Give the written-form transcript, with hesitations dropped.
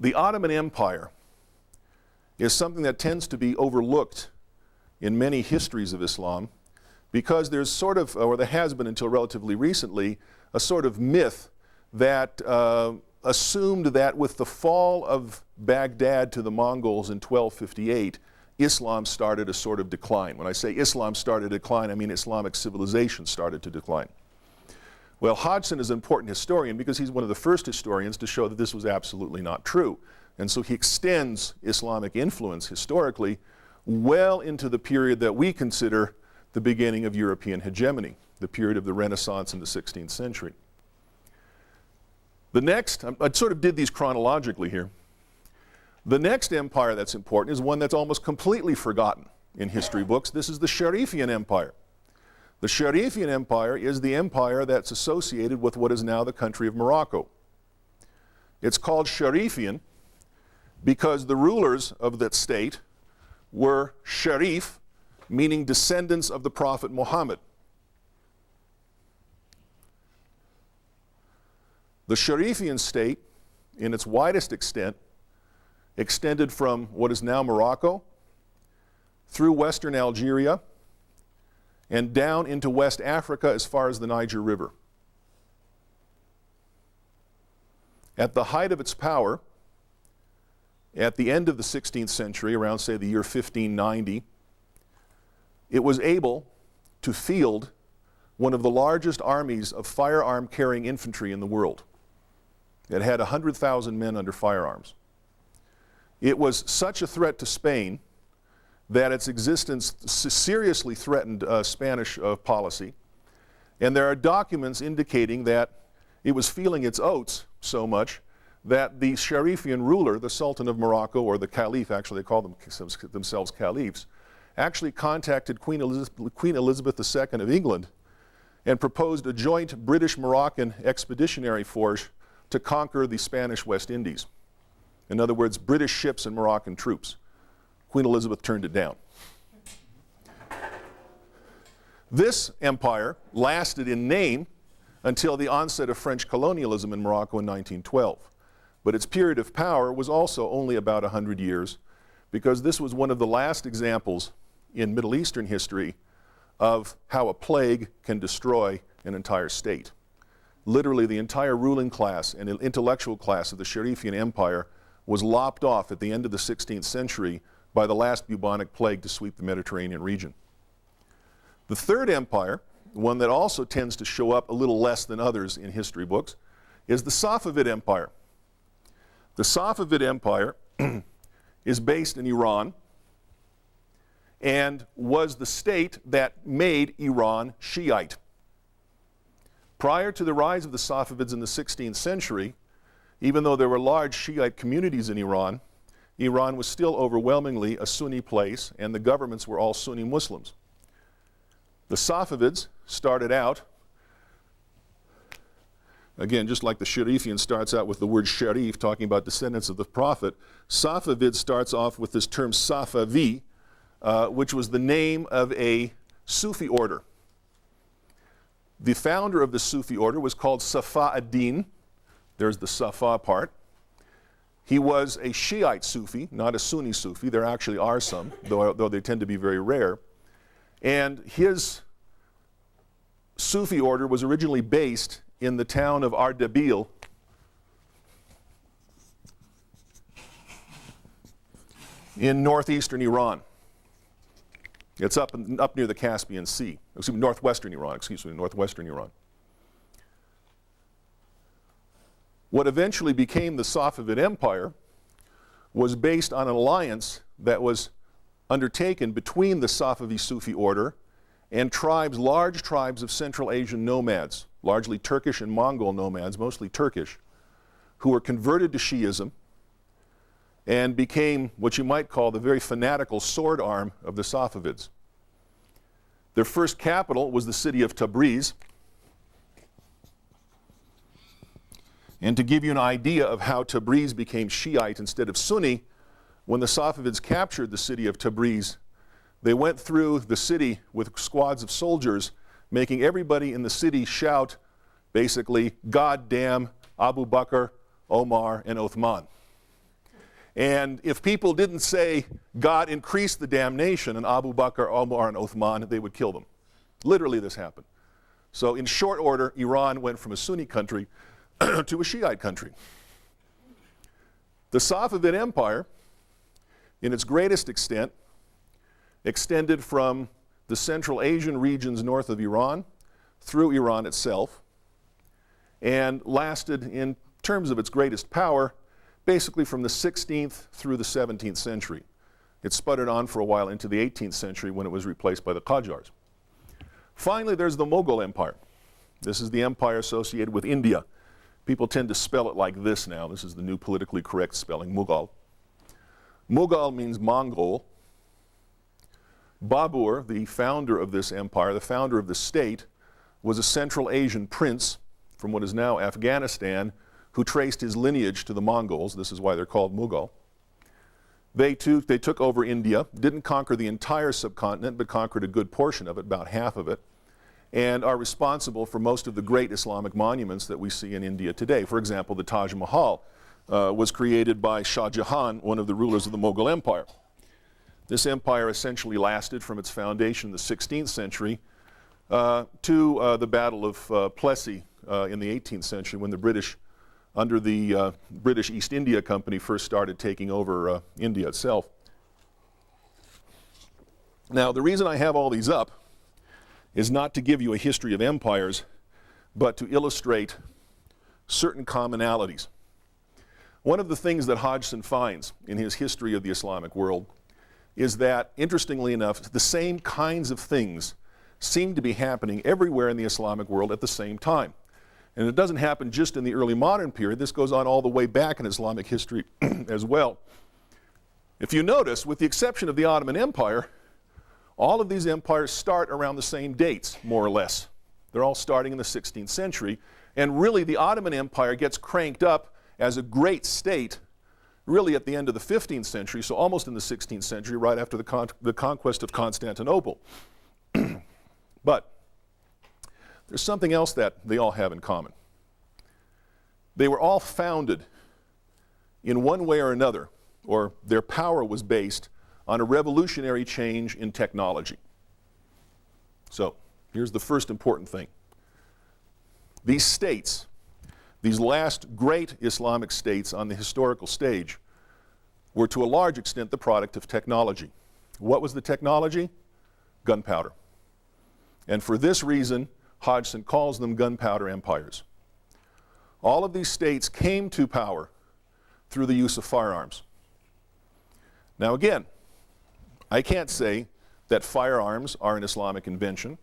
the Ottoman Empire is something that tends to be overlooked in many histories of Islam because there's sort of, or there has been until relatively recently, a sort of myth that assumed that with the fall of Baghdad to the Mongols in 1258, Islam started a sort of decline. When I say Islam started a decline, I mean Islamic civilization started to decline. Well, Hodgson is an important historian because he's one of the first historians to show that this was absolutely not true. And so he extends Islamic influence historically well into the period that we consider the beginning of European hegemony, the period of the Renaissance in the 16th century. The next, I sort of did these chronologically here. The next empire that's important is one that's almost completely forgotten in history books. This is the Sharifian Empire. The Sharifian Empire is the empire that's associated with what is now the country of Morocco. It's called Sharifian because the rulers of that state were Sharif, meaning descendants of the Prophet Muhammad. The Sharifian state, in its widest extent, extended from what is now Morocco, through western Algeria, and down into West Africa as far as the Niger River. At the height of its power, at the end of the 16th century, around say the year 1590, it was able to field one of the largest armies of firearm-carrying infantry in the world. It had 100,000 men under firearms. It was such a threat to Spain that its existence seriously threatened Spanish policy. And there are documents indicating that it was feeling its oats so much that the Sharifian ruler, the Sultan of Morocco, or the Caliph, actually they call themselves caliphs, actually contacted Queen Elizabeth II of England and proposed a joint British-Moroccan expeditionary force to conquer the Spanish West Indies. In other words, British ships and Moroccan troops. Queen Elizabeth turned it down. This empire lasted in name until the onset of French colonialism in Morocco in 1912. But its period of power was also only about 100 years because this was one of the last examples in Middle Eastern history of how a plague can destroy an entire state. Literally, the entire ruling class and intellectual class of the Sharifian Empire was lopped off at the end of the 16th century by the last bubonic plague to sweep the Mediterranean region. The third empire, one that also tends to show up a little less than others in history books, is the Safavid Empire. The Safavid Empire is based in Iran and was the state that made Iran Shiite. Prior to the rise of the Safavids in the 16th century, even though there were large Shiite communities in Iran, Iran was still overwhelmingly a Sunni place, and the governments were all Sunni Muslims. The Safavids started out, again, just like the Sharifian starts out with the word Sharif, talking about descendants of the Prophet, Safavid starts off with this term Safavi, which was the name of a Sufi order. The founder of the Sufi order was called Safa ad-Din. There's the Safa part. He was a Shiite Sufi, not a Sunni Sufi. There actually are some, though they tend to be very rare. And his Sufi order was originally based in the town of Ardabil in northeastern Iran. It's up near the Caspian Sea. Northwestern Iran. What eventually became the Safavid Empire was based on an alliance that was undertaken between the Safavi Sufi order and tribes, large tribes of Central Asian nomads, largely Turkish and Mongol nomads, mostly Turkish, who were converted to Shiism and became what you might call the very fanatical sword arm of the Safavids. Their first capital was the city of Tabriz. And to give you an idea of how Tabriz became Shiite instead of Sunni, when the Safavids captured the city of Tabriz, they went through the city with squads of soldiers, making everybody in the city shout, basically, God damn Abu Bakr, Omar, and Uthman. And if people didn't say, God increased the damnation, and Abu Bakr, Omar, and Uthman, they would kill them. Literally this happened. So in short order, Iran went from a Sunni country to a Shiite country. The Safavid Empire, in its greatest extent, extended from the Central Asian regions north of Iran through Iran itself, and lasted, in terms of its greatest power, basically from the 16th through the 17th century. It sputtered on for a while into the 18th century when it was replaced by the Qajars. Finally, there's the Mughal Empire. This is the empire associated with India. People tend to spell it like this now. This is the new politically correct spelling, Mughal. Mughal means Mongol. Babur, the founder of this empire, the founder of the state, was a Central Asian prince from what is now Afghanistan who traced his lineage to the Mongols. This is why they're called Mughal. They took over India, didn't conquer the entire subcontinent, but conquered a good portion of it, about half of it, and are responsible for most of the great Islamic monuments that we see in India today. For example, the Taj Mahal was created by Shah Jahan, one of the rulers of the Mughal Empire. This empire essentially lasted from its foundation in the 16th century to the Battle of Plessis in the 18th century, when the British, under the British East India Company, first started taking over India itself. Now, the reason I have all these up is not to give you a history of empires, but to illustrate certain commonalities. One of the things that Hodgson finds in his history of the Islamic world is that, interestingly enough, the same kinds of things seem to be happening everywhere in the Islamic world at the same time. And it doesn't happen just in the early modern period. This goes on all the way back in Islamic history as well. If you notice, with the exception of the Ottoman Empire, all of these empires start around the same dates, more or less. They're all starting in the 16th century. And really, the Ottoman Empire gets cranked up as a great state really at the end of the 15th century, so almost in the 16th century, right after the conquest of Constantinople. But there's something else that they all have in common. They were all founded in one way or another, or their power was based on a revolutionary change in technology. So here's the first important thing. These states, these last great Islamic states on the historical stage, were to a large extent the product of technology. What was the technology? Gunpowder. And for this reason, Hodgson calls them gunpowder empires. All of these states came to power through the use of firearms. Now again, I can't say that firearms are an Islamic invention.